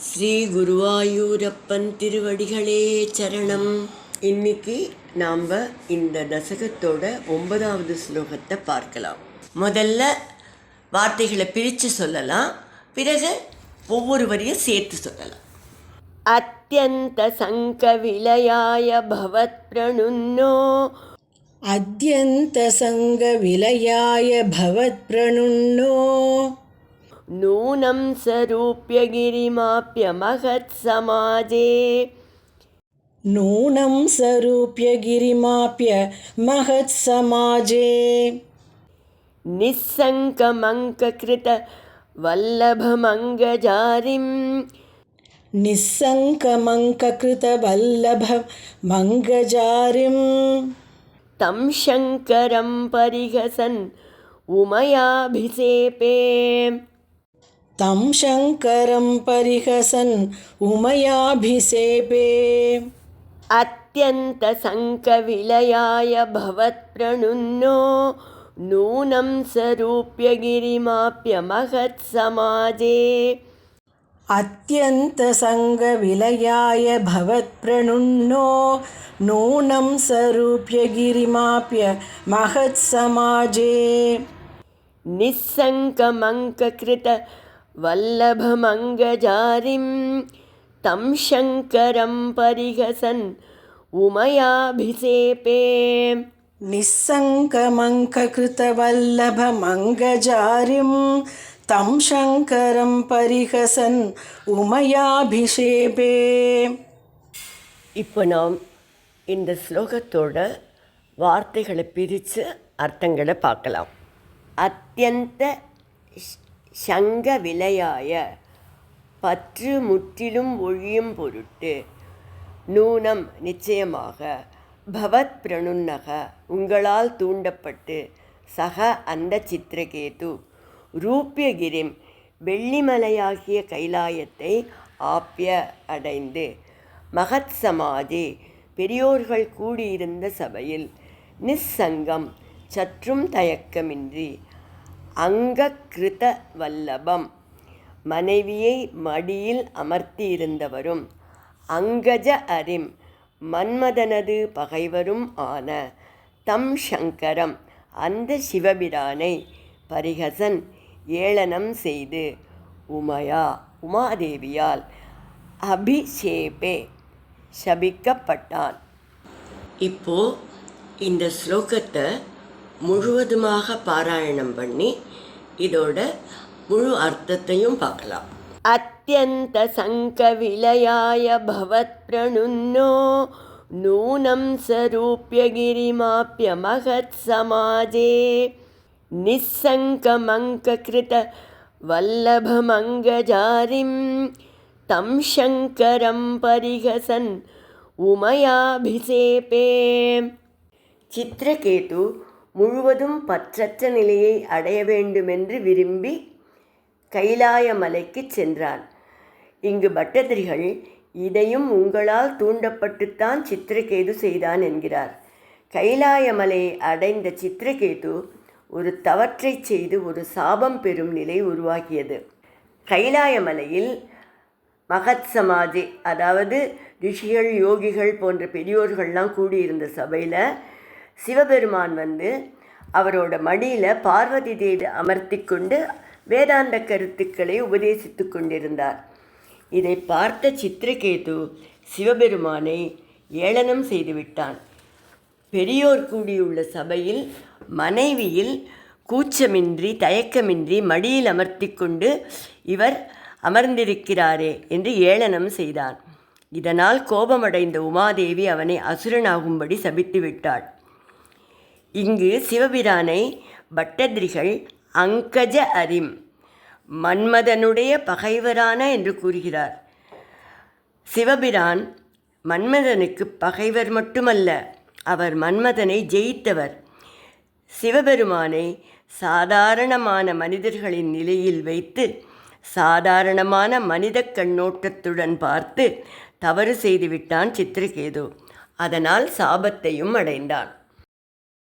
ஸ்ரீ குருவாயூரப்பன் திருவடிகளே சரணம். இன்னைக்கு நாம் இந்த தசகத்தோட 9வது ஸ்லோகத்தை பார்க்கலாம். முதல்ல வார்த்தைகளை பிரித்து சொல்லலாம், பிறகு ஒவ்வொரு வரியும் சேர்த்து சொல்லலாம். அத்யந்த சங்க விலயாய பவத் பிரணுன்னோ அத்யந்த சங்க விலயாய பவத் பிரணுன்னோ நூனம் சரூப்ய கிரிமாப்ய மகத் சமாஜே நூனம் சரூப்ய கிரிமாப்ய மகத் சமாஜே நிஸ்ஸங்கமங்க கிருத வல்லபமங்கஜாரிம் நிஸ்ஸங்கமங்க கிருத வல்லபமங்கஜாரிம் தம் சங்கரம் பரிஹசன் உமயாபிசேபே தம் சங்கரம் பரிஹசன் உமயாபிசேபே அத்யந்த சங்க விலயாய பவத் பிரணுன்னோ நூனம் சரூப்ய கிரிமாப்ய மகத் சமாஜே அத்யந்த சங்க விலயாய பவத் பிரணுன்னோ நூனம் சரூப்ய கிரிமாப்ய மகத் சமாஜே நிஸ்ஸங்கமங்க கிருத வல்லபமங்கஜாரிம் தம் சங்கரம் பரிஹசன் உமயாபிசேபே நிஸ்ஸங்கமங்க கிருத வல்லபமங்கஜாரிம் தம் சங்கரம் பரிஹசன் உமயாபிஷேபே. இப்போ நாம் இந்த ஸ்லோகத்தோட வார்த்தைகளை பிரித்து அர்த்தங்களை பார்க்கலாம். அத்யந்த சங்க விலையாய பற்று முற்றிலும் ஒழியும் பொருட்டு, நூனம் நிச்சயமாக, பவத் பிரணுன்னக உங்களால் தூண்டப்பட்டு, சக அந்த சித்திரகேது ரூப்யகிரிம் வெள்ளிமலையாகிய கைலாயத்தை ஆப்ய அடைந்து, மகத் சமாஜி பெரியோர்கள் கூடியிருந்த சபையில், நிஸ்ஸங்கம் சற்றும் தயக்கமின்றி, அங்ககிருத வல்லபம் மனைவியை மடியில் அமர்த்தியிருந்தவரும், அங்கஜ அரிம் மன்மதனது பகைவரும் ஆன தம் சங்கரம் அந்த சிவபிரானை பரிஹசன் ஏளனம் செய்து, உமாதேவியால் அபிஷேபே சபிக்கப்பட்டான். இப்போ இந்த ஸ்லோகத்தை முழுவதுமாக பாராயணம் பண்ணி இதோட முழு அர்த்தத்தையும் பார்க்கலாம். அத்யந்த சங்க விலயாய பவத் பிரணுன்னோ நூனம் சரூப்ய கிரிமாப்ய மகத் சமாஜே நிஸ்ஸங்கமங்க கிருத வல்லபமங்கஜாரிம் தம் சங்கரம் பரிஹசன் உமயாபிசேபே. சித்திரகேது முழுவதும் பற்றற்ற நிலையை அடைய வேண்டுமென்று விரும்பி கைலாய மலைக்கு சென்றான். இங்கு பட்டதிரிகள் இதையும் உங்களால் தூண்டப்பட்டுத்தான் சித்திரகேது செய்தான் என்கிறார். கைலாய மலையை அடைந்த சித்திரகேது ஒரு தவற்றை செய்து ஒரு சாபம் பெறும் நிலை உருவாகியது. கைலாய மலையில் மகத் சமாஜி, அதாவது ரிஷிகள் யோகிகள் போன்ற பெரியோர்கள்லாம் கூடியிருந்த சபையில் சிவபெருமான் வந்து அவரோட மடியில் பார்வதி தேவி அமர்த்தி கொண்டு வேதாந்த கருத்துக்களை உபதேசித்து கொண்டிருந்தார். இதை பார்த்த சித்திரகேது சிவபெருமானை ஏளனம் செய்துவிட்டான். பெரியோர் கூடியுள்ள சபையில் மனைவியில் கூச்சமின்றி தயக்கமின்றி மடியில் அமர்த்தி கொண்டு இவர் அமர்ந்திருக்கிறாரே என்று ஏளனம் செய்தான். இதனால் கோபமடைந்த உமாதேவி அவனை அசுரனாகும்படி சபித்து விட்டாள். இங்கு சிவபிரானை பட்டதிரிகள் அங்கஜ அரிம் மன்மதனுடைய பகைவரான என்று கூறுகிறார். சிவபிரான் மன்மதனுக்கு பகைவர் மட்டுமல்ல, அவர் மன்மதனை ஜெயித்தவர். சிவபெருமானை சாதாரணமான மனிதர்களின் நிலையில் வைத்து சாதாரணமான மனித கண்ணோட்டத்துடன் பார்த்து தவறு செய்துவிட்டான் சித்திரகேது. அதனால் சாபத்தையும் அடைந்தான்.